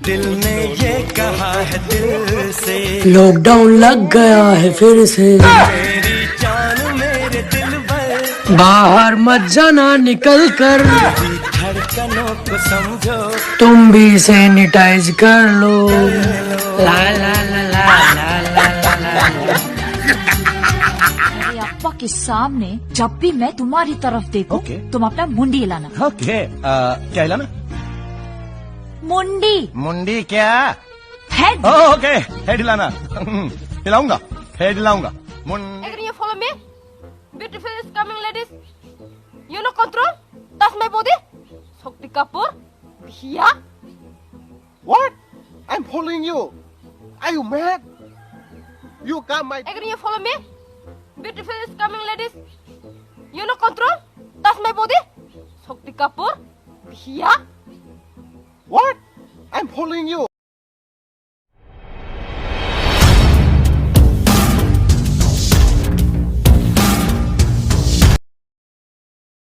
दिल ने ये कहा है दिल से, लॉकडाउन लग गया है फिर से। मेरी जान मेरे दिल भर, बाहर मत जाना निकल कर, मेरी धड़कनों को समझो, तुम भी सैनिटाइज कर लो। ला ला ला ला ला ला ला ला। मेरे अप्पा के सामने जब भी मैं तुम्हारी तरफ देखूं, तुम अपना मुंडी हिलाना। ओके क्या हिलाना? मुंडी मुंडी क्या? हेड। ओके हेड हिलाना। हिलाऊंगा, head हिलाऊंगा। Can you follow me? Beautiful is coming, ladies. You know control? Touch my body. Shakti Kapoor. Here. What? I'm following you. Are you mad? You got my... Can you follow me? Beautiful is coming, ladies. You know control? Touch my body. Shakti Kapoor. Here. What? I'm following you.